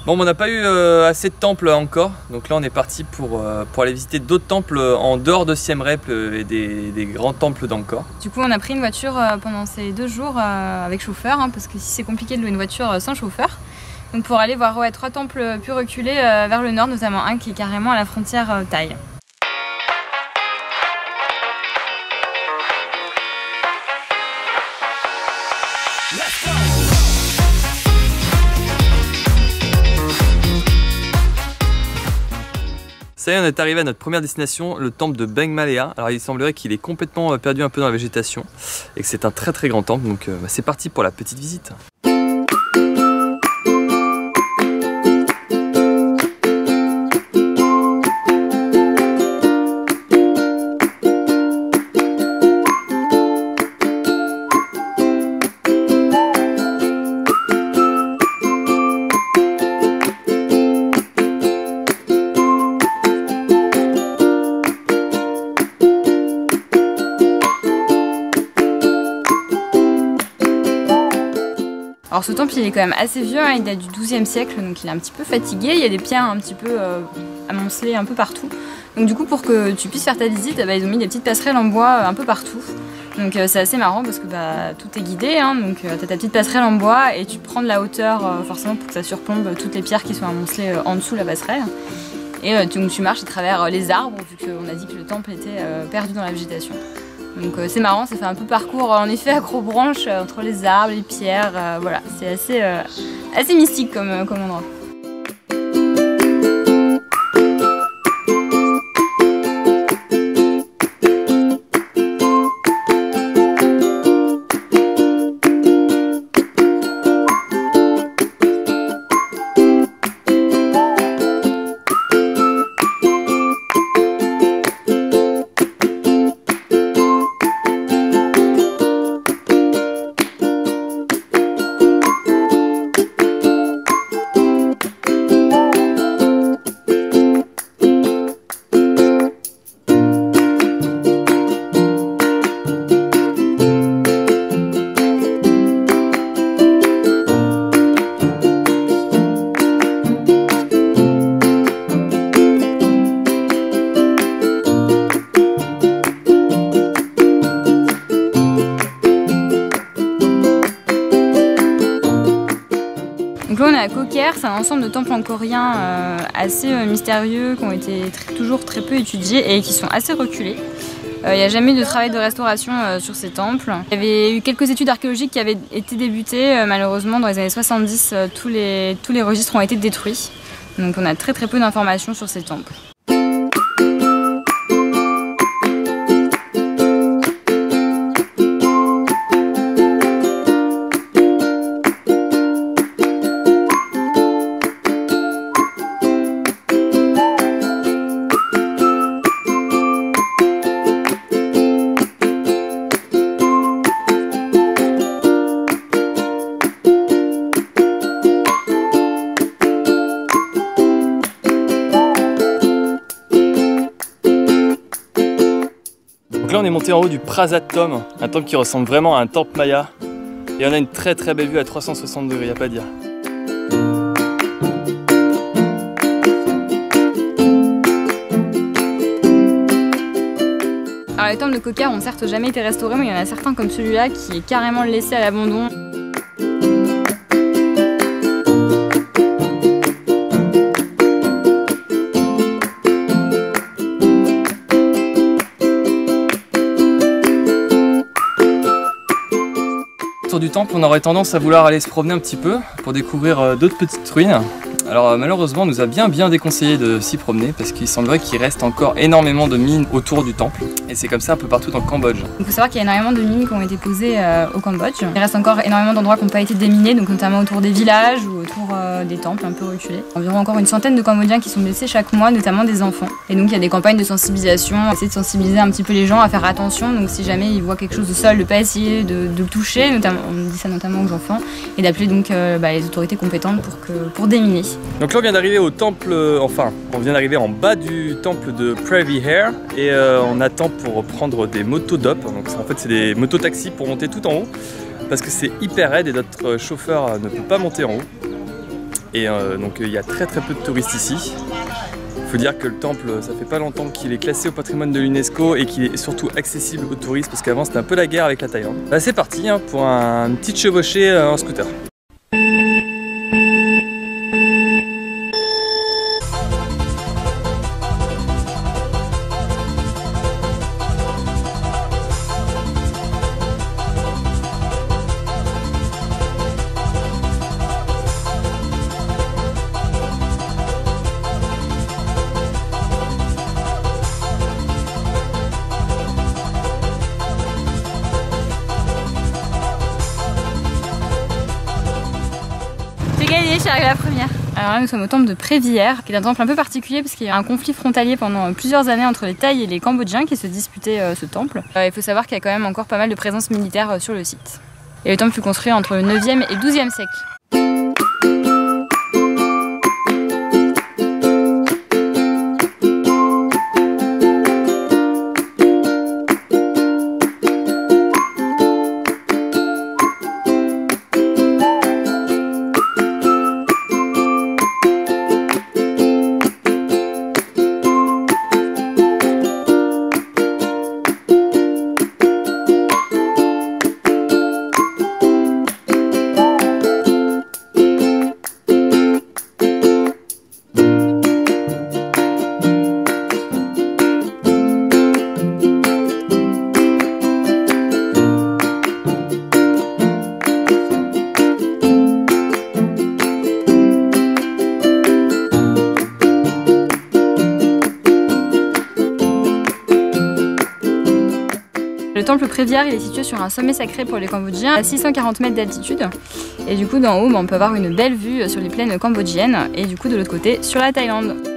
Bon, on n'a pas eu assez de temples encore, donc là on est parti pour aller visiter d'autres temples en dehors de Siem Reap et des grands temples d'Angkor. Du coup on a pris une voiture pendant ces 2 jours avec chauffeur, hein, parce que si c'est compliqué de louer une voiture sans chauffeur. Donc pour aller voir 3 temples plus reculés vers le nord, notamment un qui est carrément à la frontière thaï. Ça y est, on est arrivé à notre première destination, le temple de Beng Malea. Alors il semblerait qu'il est complètement perdu un peu dans la végétation et que c'est un très grand temple, donc c'est parti pour la petite visite. Alors ce temple il est quand même assez vieux, hein, il date du XIIe siècle, donc il est un petit peu fatigué, il y a des pierres un petit peu amoncelées un peu partout. Donc du coup pour que tu puisses faire ta visite, ils ont mis des petites passerelles en bois un peu partout. Donc c'est assez marrant parce que tout est guidé, hein, donc tu as ta petite passerelle en bois et tu prends de la hauteur forcément pour que ça surplombe toutes les pierres qui sont amoncelées en dessous de la passerelle. Et donc tu marches à travers les arbres vu qu'on a dit que le temple était perdu dans la végétation. Donc c'est marrant, ça fait un peu parcours en effet accrobranche entre les arbres, les pierres, voilà, c'est assez mystique comme endroit. Donc là on est à Koh Ker, c'est un ensemble de temples angkoriens assez mystérieux qui ont été toujours très peu étudiés et qui sont assez reculés. Il n'y a jamais eu de travail de restauration sur ces temples. Il y avait eu quelques études archéologiques qui avaient été débutées, malheureusement dans les années 70 tous les registres ont été détruits. Donc on a très peu d'informations sur ces temples. Donc là on est monté en haut du Prasat Thom, un temple qui ressemble vraiment à un temple maya. Et on a une très belle vue à 360 degrés, y a pas à dire. Alors les temples de Koh Ker ont certes jamais été restaurés, mais il y en a certains comme celui-là qui est carrément laissé à l'abandon. Autour du temple, on aurait tendance à vouloir aller se promener un petit peu pour découvrir d'autres petites ruines. Alors malheureusement, on nous a bien déconseillé de s'y promener parce qu'il semblerait qu'il reste encore énormément de mines autour du temple. Et c'est comme ça un peu partout dans le Cambodge. Il faut savoir qu'il y a énormément de mines qui ont été posées au Cambodge. Il reste encore énormément d'endroits qui n'ont pas été déminés, donc notamment autour des villages ou autour des temples un peu reculés. Environ encore une centaine de Cambodgiens qui sont blessés chaque mois, notamment des enfants. Et donc il y a des campagnes de sensibilisation, essayer de sensibiliser un petit peu les gens à faire attention. Donc si jamais ils voient quelque chose de sol, de pas essayer de toucher, notamment, on dit ça notamment aux enfants, et d'appeler donc les autorités compétentes pour déminer. Donc là on vient d'arriver au temple, on vient d'arriver en bas du temple de Privy Hair et on attend pour prendre des motos-dop. Donc en fait c'est des mototaxis pour monter tout en haut parce que c'est hyper raide et notre chauffeur ne peut pas monter en haut. Et donc il y a très peu de touristes ici. Il faut dire que le temple, ça fait pas longtemps qu'il est classé au patrimoine de l'UNESCO et qu'il est surtout accessible aux touristes parce qu'avant c'était un peu la guerre avec la Thaïlande. Bah, c'est parti hein, pour une petite chevauchée en scooter. Je suis arrivée la première. Alors là nous sommes au temple de Prévillers, qui est un temple un peu particulier parce qu'il y a eu un conflit frontalier pendant plusieurs années entre les Thaïs et les Cambodgiens qui se disputaient ce temple. Il faut savoir qu'il y a quand même encore pas mal de présence militaire sur le site. Et le temple fut construit entre le 9e et le 12e siècle. Le temple Prévillers, il est situé sur un sommet sacré pour les Cambodgiens à 640 mètres d'altitude. Et du coup, d'en haut, on peut avoir une belle vue sur les plaines cambodgiennes et du coup, de l'autre côté, sur la Thaïlande.